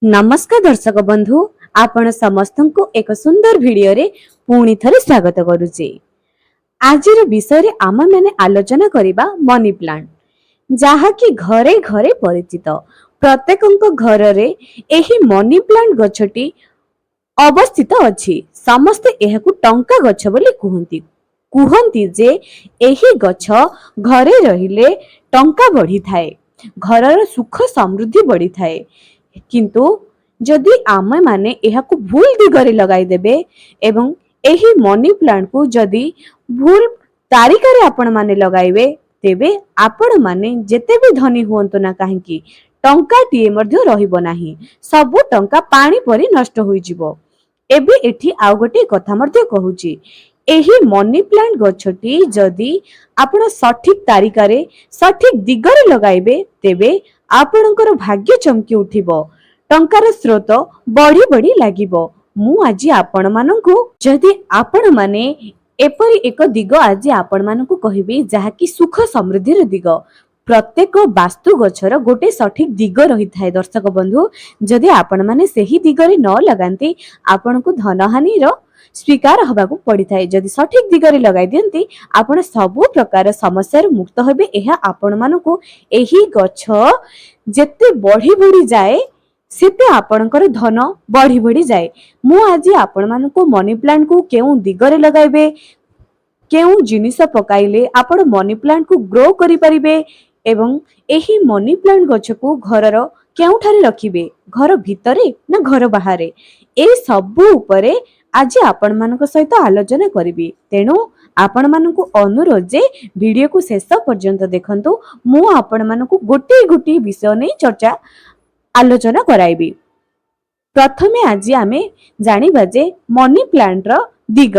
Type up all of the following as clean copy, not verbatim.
नमस्कार दर्शक बंधु आपण समस्त को एक सुंदर वीडियो रे पुणी थरे स्वागत करूचे। आज विषय रे आम मैंने आलोचना करिबा मनी प्लांट, जहा कि घरे घरे परिचित। प्रत्येक घर रे एही मनी प्लांट गछटी अवस्थित अछि। समस्ते एहाकु टंका गछ बोली कुहंती जे एही गछ घरे रहिले टंका बढ़ी थाए, घरर सुख समृद्धि बढ़ी थाए। किंतु जदि आमे माने एहाकु भूल दिगरे लगाई देबे एवं एही मनी प्लांट को जदि भूल तारिकारे आपण माने लगाइबे, तेबे आपण माने जेते भी धनी हुअंतो ना काहेकि टंका टीए मध्य रहिबो नाही, सब टंका पानी परी नष्ट होई जिवो। एबे एठी आउ गोटे कथा मध्य कहूची, एही मनी प्लांट गछटी जदि आपण सठिक तारिकारे सठिक दिगरे लगाइबे, तेबे आपणकर भाग्य चमकी उठिबो, टंकार स्रोत बढ़ी बढ़ी लागिबो। मु आज आपण मानकु जदि आपण माने एपरी एक दिग आज आपण मानकु कहिबी, जहा कि सुख समृद्धिर दिग। प्रत्येक वास्तु गछर गोटे सठिक दिग रही थाए। दर्शक बंधु, जदि आपण माने सेही दिगरे न लगांती, आपनको धनहानि रो स्वीकार हबाकू पड़ी थाए। जदि सठिक दिगरे लगाई दियंती, आपण सबु प्रकार समस्या मुक्त हेबे। एहा आपण मानकु एही गछ जेते बढ़ी बढ़ी जाए सेते आपणकर धन बढ़ी बढ़ी जाए। मु आज आपण मानकु मनी प्लांट को केउ दिगरे लगाइबे, केउ जिनिस पकाइले आपण मनी प्लांट को ग्रो करि परिबे एवं एही मनी प्लांट गछ को घरर केउठारे रखिबे, घर भितरे ना घर बाहरे, ए सबु उपरे आज आपण मानक सहित आलोचना करिबी। तेणु आपण मानकु अनुरोध जे वीडियो को शेष पर्यंत देखंतु। मु आपण मानकु गोटे गोटे विषय नै चर्चा आलोचना कराइबी। प्रथमे आज आमे जानिबा जे मनी प्लांट रो दिग।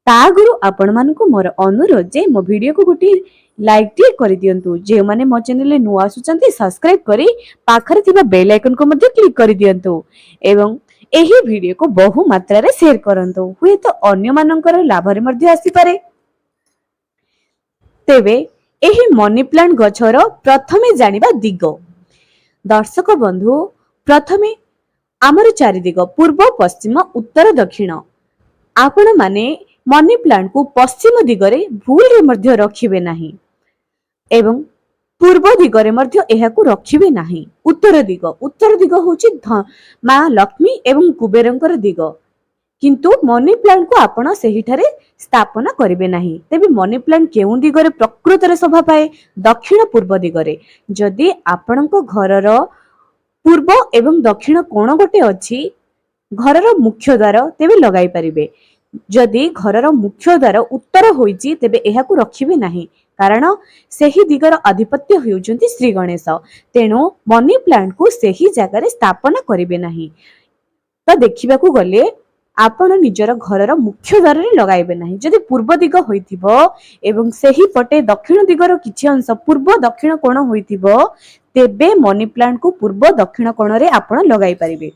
तागुरु आपण मानकु मोर अनुरोध जे मो वीडियो को गोटे लाइक टी करि दियंतु। जे माने मो चैनल नुआ सुचंती सब्सक्राइब करी पाखरे थिबा बेल आइकन को मध्ये क्लिक करि दियंतु एवं एही वीडियो को बहु मात्रा रे शेयर करंतु। हुए तो अन्य मानकर लाभ रे मध्ये आसी पारे। तेबे एही मनी प्लांट गछर प्रथमे जानिबा दिग। दर्शक बंधु, प्रथमे आमर चारि दिग पूर्व पश्चिम उत्तर दक्षिण। आपण माने मनी प्लांट को पश्चिम दिगरे भूल रे मध्य रखिबे नाही एवं पूर्व दिगरे मध्य एहाकु रखिबे नाही। उत्तर दिग होची मां लक्ष्मी एवं कुबेरंकर दिग। किंतु मनी प्लांट को आपण सेही ठारे स्थापना करिवे नाही। तेबे मनी प्लांट केउ दिगरे प्रकृत रे शोभा पाए? दक्षिण पूर्व दिगरे। जदि आपणक घरर पूर्व एवं दक्षिण कोण गोटे अछि घरर मुख्य द्वार, तेबे लगाई परिबे। जदि घरर मुख्य द्वार उत्तर होईची, तेबे एहाकु रखिबे नाही, कारण सेही दिगर अधिपत्य हेउचंती श्री गणेश। तेणु मनी प्लांट को सेही जगह रे स्थापना करिवे नाही। तो देखिबाकू गले आपण निजर घरर मुख्य द्वार रे लगाइबे नाही। जदि पूर्व दिग होइथिबो एवं सेही पटे दक्षिण दिगर किछि अंश पूर्व दक्षिण कोण होइथिबो, तेबे मनी प्लांट को पूर्व दक्षिण कोण रे आपण लगाई परिबे।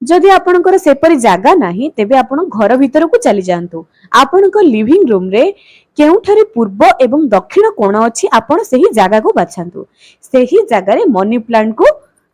जदि आपणकर सेपरि जागा नाही, तेबे आपण घर भितर को चली जांतु। आपणक लिविंग रूम रे केउठारे पूर्व एवं दक्षिण कोण अछि, आपण सेही जागा को बाछांतु। सेही जागा रे मनी प्लांट को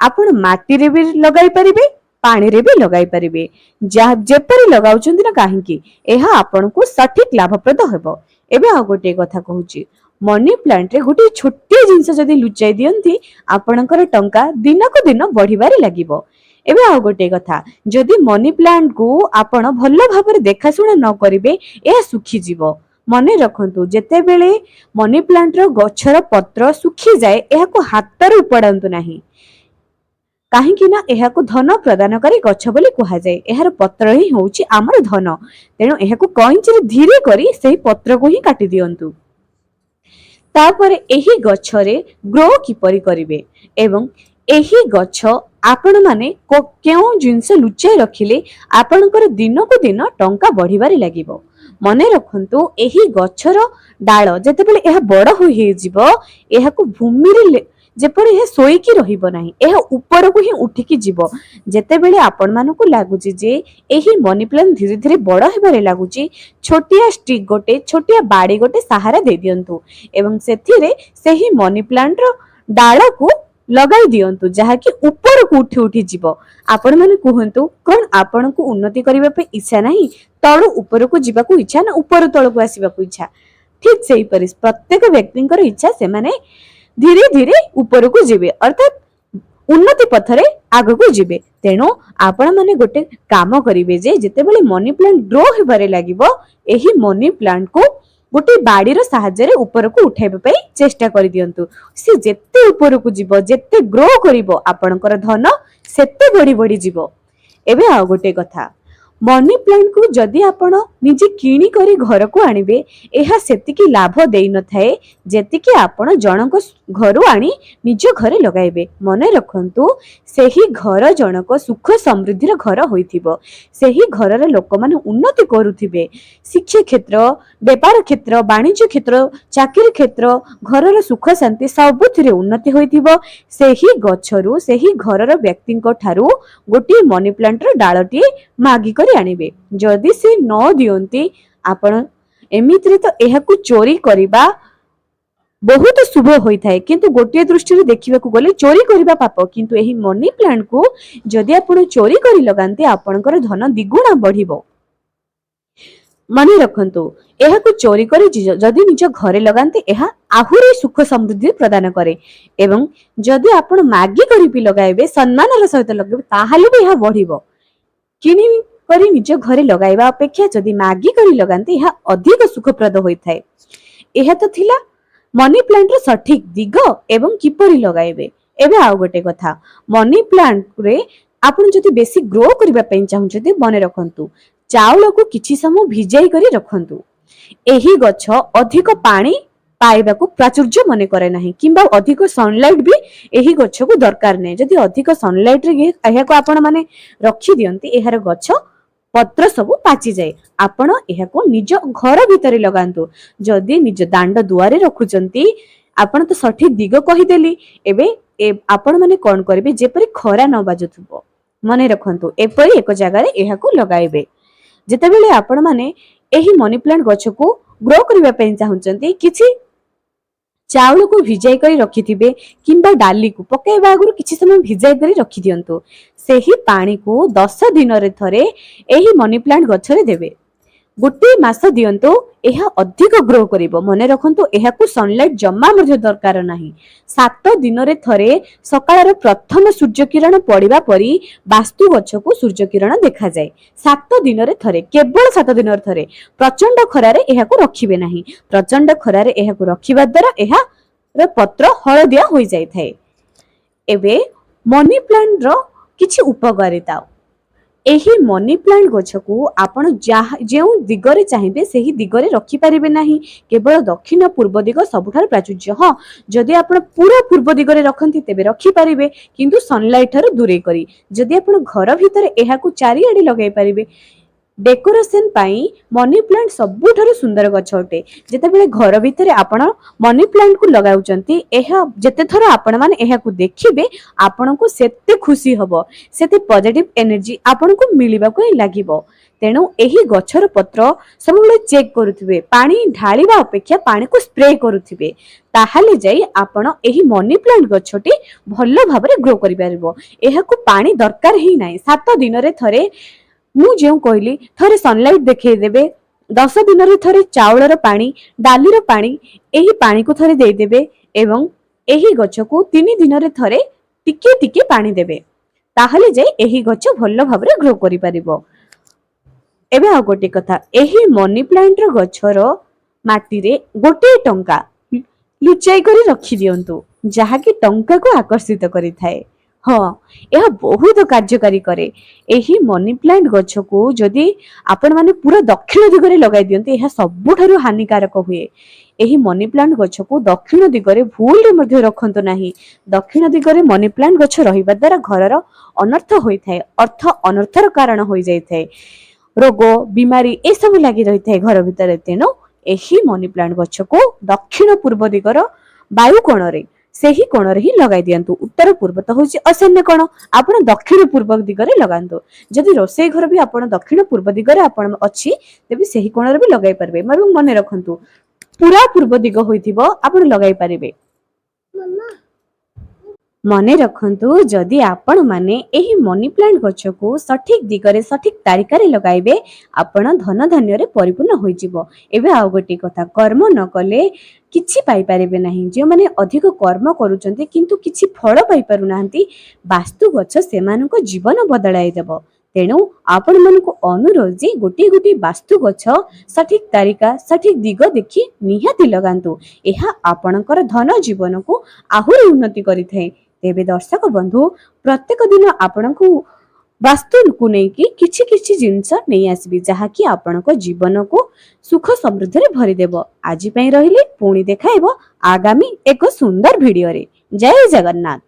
आपण माटी रे भी लगाई परिबे, पानी रे भी लगाई परिबे। जेपरि लगाउचंती ना काहेकि एहा आपण को सठिक लाभप्रद हेबो। एबे आ गोटे कथा कहूची, मनी प्लांट रे गोटे छोटे जिंस जदि लुचाई दियंती, आपणकर टंका दिनक दिन बढ़िबारे लागिबो। एबे आ गोटे कथा, जदि मनी प्लांट को आपण भल्ल भाबरे देखाशुणा न करिवे, एहा सुखी जीवो। मने रखंतु, जेते बेले मनी प्लांट रो गछर पत्र सुखी जाए, एहाको हातर उपड़ांतु नाही, काहेकि ना एहाको धन प्रदानकारी गछ बोली कुहा जाए। एहार पत्र ही होउची आमर धन। तेणु एहाको कइंची रे धीरे करी सेही पत्र को ही काटी दियंतु। तापरे एही गछरे ग्रो किपरि करिवे एवं एही गछ आपण माने केउ जिंस लुचाई रखिले आपणकर दिन को दिन टंका बढ़िबारे लागिबो। मने रखंतु, एही गछर डाळ जेते बेले एहा बड़ होई हे जिवो, एहाको भूमि रे जेपरि हे सोईकी रहिबो नाही, एहा ऊपर को ही उठिकी जिवो। जेते बेले आपण मानको लागुची जे एही मनी प्लांट धीरे धीरे बड़ हेबारे लागुची, छोटिया स्टिक गोटे छोटिया बाड़ी गोटे सहारा दे दियंतु एवं सेथिरे सेही मनी प्लांट रो डाळ को ଲଗାଇ ଦିଅନ୍ତୁ, ଯାହାକି ଉପରକୁ ଉଠି ଉଠି ଯିବ। ଆପଣ ମାନେ କୁହନ୍ତୁ, କଣ ଆପଣଙ୍କୁ ଉନ୍ନତି କରିବା ପାଇଁ ଇଚ୍ଛା ନାହିଁ? ତଳୁ ଉପରକୁ ଯିବାକୁ ଇଚ୍ଛା ନା ଉପରୁ ତଳକୁ ଆସିବାକୁ ଇଚ୍ଛା? ଠିକ ସେହିପରି ପ୍ରତ୍ୟେକ ବ୍ୟକ୍ତିଙ୍କର ଇଚ୍ଛା ସେମାନେ ଧୀରେ ଧୀରେ ଉପରକୁ ଯିବେ, ଅର୍ଥାତ୍ ଉନ୍ନତି ପଥରେ ଆଗକୁ ଯିବେ। ତେଣୁ ଆପଣ ମାନେ ଗୋଟେ କାମ କରିବେ ଯେ ଯେତେବେଳେ ମନି ପ୍ଲାଣ୍ଟ ଗ୍ରୋ ହେବାରେ ଲାଗିବ, ଏହି ମନି ପ୍ଲାଣ୍ଟକୁ ଗୋଟେ ବାଡିର ସାହାଯ୍ୟରେ ଉପରକୁ ଉଠାଇବା ପାଇଁ ଚେଷ୍ଟା କରିଦିଅନ୍ତୁ। ସେ ଯେତେ ଉପରକୁ ଯିବ, ଯେତେ ଗ୍ରୋ କରିବ, ଆପଣଙ୍କର ଧନ ସେତେ ବଢି ବଢି ଯିବ। ଏବେ ଆଉ ଗୋଟେ କଥା, ମନି ପ୍ଲାଣ୍ଟକୁ ଯଦି ଆପଣ ନିଜେ କିଣିକରି ଘରକୁ ଆଣିବେ, ଏହା ସେତିକି ଲାଭ ଦେଇନଥାଏ ଯେତିକି ଆପଣ ଜଣଙ୍କ ଘରୁ ଆଣି ନିଜ ଘରେ ଲଗାଇବେ। ମନେ ରଖନ୍ତୁ, ସେହି ଘର ଜଣକ ସୁଖ ସମୃଦ୍ଧିର ଘର ହୋଇଥିବ। ସେହି ଘରର ଲୋକମାନେ ଉନ୍ନତି କରୁଥିବେ। ଶିକ୍ଷା କ୍ଷେତ୍ର, ବେପାର କ୍ଷେତ୍ର, ବାଣିଜ୍ୟ କ୍ଷେତ୍ର, ଚାକିରି କ୍ଷେତ୍ର, ଘରର ସୁଖ ଶାନ୍ତି ସବୁଥିରେ ଉନ୍ନତି ହୋଇଥିବ। ସେହି ଗଛରୁ, ସେହି ଘରର ବ୍ୟକ୍ତିଙ୍କ ଠାରୁ ଗୋଟିଏ ମନି ପ୍ଲାଣ୍ଟର ଡାଳଟିଏ ମାଗିକରି ଆଣିବେ। ଯଦି ସେ ନ ଦିଅନ୍ତି, ଆପଣ ଏମିତିରେ ତ ଏହାକୁ ଚୋରି କରିବା ବହୁତ ଶୁଭ ହୋଇଥାଏ, କିନ୍ତୁ ଗୋଟିଏ ଦୃଷ୍ଟିରୁ ଦେଖିବାକୁ ଗଲେ ଚୋରି କରିବା ପାପ। କିନ୍ତୁ ଏହି ମନି ପ୍ଲାଣ୍ଟକୁ ଯଦି ଆପଣ ଚୋରି କରି ଲଗାନ୍ତି, ଆପଣଙ୍କର ଧନ ଦ୍ୱିଗୁଣ ବଢିବ। ମନେ ରଖନ୍ତୁ, ଏହାକୁ ଚୋରି କରି ଯଦି ନିଜ ଘରେ ଲଗାନ୍ତି, ଏହା ଆହୁରି ସୁଖ ସମୃଦ୍ଧି ପ୍ରଦାନ କରେ। ଏବଂ ଯଦି ଆପଣ ମାଗି କରି ବି ଲଗାଇବେ, ସମ୍ମାନର ସହିତ ଲଗାଇବେ, ତାହେଲେ ବି ଏହା ବଢିବ। କିଣି କରି ନିଜ ଘରେ ଲଗାଇବା ଅପେକ୍ଷା ଯଦି ମାଗି କରି ଲଗାନ୍ତି, ଏହା ଅଧିକ ସୁଖପ୍ରଦ ହୋଇଥାଏ। ଏହା ତ ଥିଲା ମନି ପ୍ଲାଣ୍ଟର ସଠିକ ଦିଗ ଏବଂ କିପରି ଲଗାଇବେ। ଏବେ ଆଉ ଗୋଟେ କଥା, ମନି ପ୍ଲାଣ୍ଟରେ ଆପଣ ଯଦି ବେଶୀ ଗ୍ରୋ କରିବା ପାଇଁ ଚାହୁଁଛନ୍ତି, ମନେ ରଖନ୍ତୁ, ଚାଉଳକୁ କିଛି ସମୟ ଭିଜାଇ କରି ରଖନ୍ତୁ। ଏହି ଗଛ ଅଧିକ ପାଣି ପାଇବାକୁ ପ୍ରାଚୁର୍ଯ୍ୟ ମନେ କରେ ନାହିଁ, କିମ୍ବା ଅଧିକ ସନଲାଇଟ ବି ଏହି ଗଛକୁ ଦରକାର ନାହିଁ। ଯଦି ଅଧିକ ସନଲାଇଟରେ ଏହାକୁ ଆପଣ ମାନେ ରଖିଦିଅନ୍ତି, ଏହାର ଗଛ ପତ୍ର ସବୁ ପାଚିଯାଏ। ଆପଣ ଏହାକୁ ନିଜ ଘର ଭିତରେ ଲଗାନ୍ତୁ। ଯଦି ନିଜ ଦାଣ୍ଡ ଦୁଆରେ ରଖୁଛନ୍ତି, ଆପଣ ତ ସଠିକ ଦିଗ କହିଦେଲି। ଏବେ ଆପଣ ମାନେ କଣ କରିବେ, ଯେପରି ଖରା ନ ବାଜୁଥିବ, ମନେ ରଖନ୍ତୁ, ଏପରି ଏକ ଜାଗାରେ ଏହାକୁ ଲଗାଇବେ। ଯେତେବେଳେ ଆପଣ ମାନେ ଏହି ମନି ପ୍ଲାଣ୍ଟ ଗଛକୁ ଗ୍ରୋ କରିବା ପାଇଁ ଚାହୁଁଛନ୍ତି, କିଛି ଚାଉଳକୁ ଭିଜାଇ କରି ରଖିଥିବେ, କିମ୍ବା ଡାଲିକୁ ପକାଇବା ଆଗରୁ କିଛି ସମୟ ଭିଜାଇ କରି ରଖିଦିଅନ୍ତୁ। ସେହି ପାଣିକୁ 10 ଦିନରେ ଥରେ ଏହି ମନି ପ୍ଲାଣ୍ଟ ଗଛରେ ଦେବେ। ଗୋଟିଏ ମାସ ଦିଅନ୍ତୁ, ଏହା ଅଧିକ ଗ୍ରୋ କରିବ। ମନେ ରଖନ୍ତୁ, ଏହାକୁ ସନଲାଇଟ ଜମା ମଧ୍ୟ ଦରକାର ନାହିଁ। 7 ଦିନରେ ଥରେ ସକାଳର ପ୍ରଥମ ସୂର୍ଯ୍ୟ କିରଣ ପଡିବା ପରି ବାସ୍ତୁ ଗଛକୁ ସୂର୍ଯ୍ୟ କିରଣ ଦେଖାଯାଏ। 7 ଦିନରେ ଥରେ, କେବଳ 7 ଦିନରେ ଥରେ। ପ୍ରଚଣ୍ଡ ଖରାରେ ଏହାକୁ ରଖିବେ ନାହିଁ। ପ୍ରଚଣ୍ଡ ଖରାରେ ଏହାକୁ ରଖିବା ଦ୍ୱାରା ଏହାର ପତ୍ର ହଳଦିଆ ହୋଇଯାଇଥାଏ। ଏବେ ମନି ପ୍ଲାଣ୍ଟର କିଛି ଉପକାରିତା। ଏହି ମନି ପ୍ଲାଣ୍ଟ ଗଛକୁ ଆପଣ ଯେଉଁ ଦିଗରେ ଚାହିଁବେ ସେହି ଦିଗରେ ରଖିପାରିବେ ନାହିଁ। କେବଳ ଦକ୍ଷିଣ ପୂର୍ବ ଦିଗ ସବୁଠାରୁ ପ୍ରାଚୁର୍ଯ୍ୟ। ହଁ, ଯଦି ଆପଣ ପୁରା ପୂର୍ବ ଦିଗରେ ରଖନ୍ତି, ତେବେ ରଖିପାରିବେ, କିନ୍ତୁ ସନଲାଇଟ ଠାରୁ ଦୂରେଇ କରି। ଯଦି ଆପଣ ଘର ଭିତରେ ଏହାକୁ ଚାରିଆଡେ ଲଗାଇ ପାରିବେ। ଡେକୋରେସନ ପାଇଁ ମନି ପ୍ଲାଣ୍ଟ ସବୁଠାରୁ ସୁନ୍ଦର ଗଛ ଅଟେ। ଯେତେବେଳେ ଘର ଭିତରେ ଆପଣ ମନି ପ୍ଲାଣ୍ଟକୁ ଲଗାଉଛନ୍ତି, ଏହା ଯେତେଥର ଆପଣ ମାନେ ଏହାକୁ ଦେଖିବେ, ଆପଣଙ୍କୁ ସେତେ ଖୁସି ହବ, ସେତେ ପଜିଟିଭ ଏନର୍ଜି ଆପଣଙ୍କୁ ମିଳିବାକୁ ହିଁ ଲାଗିବ। ତେଣୁ ଏହି ଗଛର ପତ୍ର ସବୁବେଳେ ଚେକ୍ କରୁଥିବେ, ପାଣି ଢାଳିବା ଅପେକ୍ଷା ପାଣିକୁ ସ୍ପ୍ରେ କରୁଥିବେ। ତାହେଲେ ଯାଇ ଆପଣ ଏହି ମନି ପ୍ଲାଣ୍ଟ ଗଛଟି ଭଲ ଭାବରେ ଗ୍ରୋ କରିପାରିବ। ଏହାକୁ ପାଣି ଦରକାର ହିଁ ନାହିଁ। 7 ଦିନରେ ଥରେ, ମୁଁ ଯେଉଁ କହିଲି, ଥରେ ସନଲାଇଟ ଦେଖେଇଦେବେ। 10 ଦିନରେ ଥରେ ଚାଉଳର ପାଣି, ଡାଲିର ପାଣି, ଏହି ପାଣିକୁ ଥରେ ଦେଇଦେବେ। ଏବଂ ଏହି ଗଛକୁ 3 ଦିନରେ ଥରେ ଟିକେ ଟିକେ ପାଣି ଦେବେ। ତାହେଲେ ଯାଇ ଏହି ଗଛ ଭଲ ଭାବରେ ଗ୍ରୋ କରିପାରିବ। ଏବେ ଆଉ ଗୋଟେ କଥା, ଏହି ମନି ପ୍ଲାଣ୍ଟର ଗଛର ମାଟିରେ ଗୋଟିଏ ଟଙ୍କା ଲୁଚାଇ କରି ରଖିଦିଅନ୍ତୁ, ଯାହାକି ଟଙ୍କାକୁ ଆକର୍ଷିତ କରିଥାଏ। ହଁ, ଏହା ବହୁତ କାର୍ଯ୍ୟକାରୀ କରେ। ଏହି ମନି ପ୍ଲାଣ୍ଟ ଗଛକୁ ଯଦି ଆପଣ ମାନେ ପୁରା ଦକ୍ଷିଣ ଦିଗରେ ଲଗାଇ ଦିଅନ୍ତି, ଏହା ସବୁଠାରୁ ହାନିକାରକ ହୁଏ। ଏହି ମନି ପ୍ଲାଣ୍ଟ ଗଛକୁ ଦକ୍ଷିଣ ଦିଗରେ ଭୁଲରେ ମଧ୍ୟ ରଖନ୍ତୁ ନାହିଁ। ଦକ୍ଷିଣ ଦିଗରେ ମନି ପ୍ଲାଣ୍ଟ ଗଛ ରହିବା ଦ୍ୱାରା ଘରର ଅନର୍ଥ ହୋଇଥାଏ, ଅର୍ଥ ଅନರ್ಥର କାରଣ ହୋଇଯାଇଥାଏ। ରୋଗ ବିମାରୀ ଏସବୁ ଲାଗି ରହିଥାଏ ଘର ଭିତରେ। ତେଣୁ ଏହି ମନି ପ୍ଲାଣ୍ଟ ଗଛକୁ ଦକ୍ଷିଣ ପୂର୍ବ ଦିଗର ବାୟୁ କୋଣରେ, ସେହି କୋଣରେ ହିଁ ଲଗାଇ ଦିଅନ୍ତୁ। ଉତ୍ତର ପୂର୍ବ ତ ହଉଛି ଅଶାନ୍ୟ କୋଣ, ଆପଣ ଦକ୍ଷିଣ ପୂର୍ବ ଦିଗରେ ଲଗାନ୍ତୁ। ଯଦି ରୋଷେଇ ଘର ବି ଆପଣ ଦକ୍ଷିଣ ପୂର୍ବ ଦିଗରେ ଆପଣ ଅଛି, ତେବେ ସେହି କୋଣରେ ବି ଲଗାଇ ପାରିବେ। ଏବଂ ମନେ ରଖନ୍ତୁ, ପୁରା ପୂର୍ବ ଦିଗ ହୋଇଥିବ, ଆପଣ ଲଗାଇ ପାରିବେ। ମନେ ରଖନ୍ତୁ, ଯଦି ଆପଣମାନେ ଏହି ମନି ପ୍ଲାଣ୍ଟ ଗଛକୁ ସଠିକ ଦିଗରେ ସଠିକ ତାରିଖରେ ଲଗାଇବେ, ଆପଣ ଧନ ଧାନ୍ୟରେ ପରିପୂର୍ଣ୍ଣ ହୋଇଯିବ। ଏବେ ଆଉ ଗୋଟିଏ କଥା, କର୍ମ ନ କଲେ କିଛି ପାଇପାରିବେ ନାହିଁ। ଯେଉଁମାନେ ଅଧିକ କର୍ମ କରୁଛନ୍ତି କିନ୍ତୁ କିଛି ଫଳ ପାଇପାରୁନାହାନ୍ତି, ବାସ୍ତୁ ଗଛ ସେମାନଙ୍କ ଜୀବନ ବଦଳାଇ ଦେବ। ତେଣୁ ଆପଣମାନଙ୍କୁ ଅନୁରୋଧ ଯେ ଗୋଟିଏ ଗୋଟିଏ ବାସ୍ତୁ ଗଛ ସଠିକ ତାରିକା ସଠିକ ଦିଗ ଦେଖି ନିହାତି ଲଗାନ୍ତୁ। ଏହା ଆପଣଙ୍କର ଧନ ଜୀବନକୁ ଆହୁରି ଉନ୍ନତି କରିଥାଏ। ତେବେ ଦର୍ଶକ ବନ୍ଧୁ, ପ୍ରତ୍ୟେକ ଦିନ ଆପଣଙ୍କୁ ବାସ୍ତୁକୁ ନେଇକି କିଛି କିଛି ଜିନିଷ ନେଇ ଆସିବି, ଯାହାକି ଆପଣଙ୍କ ଜୀବନକୁ ସୁଖ ସମୃଦ୍ଧିରେ ଭରିଦେବ। ଆଜି ପାଇଁ ରହିଲି, ପୁଣି ଦେଖାହେବ ଆଗାମୀ ଏକ ସୁନ୍ଦର ଭିଡିଓରେ। ଜୟ ଜଗନ୍ନାଥ।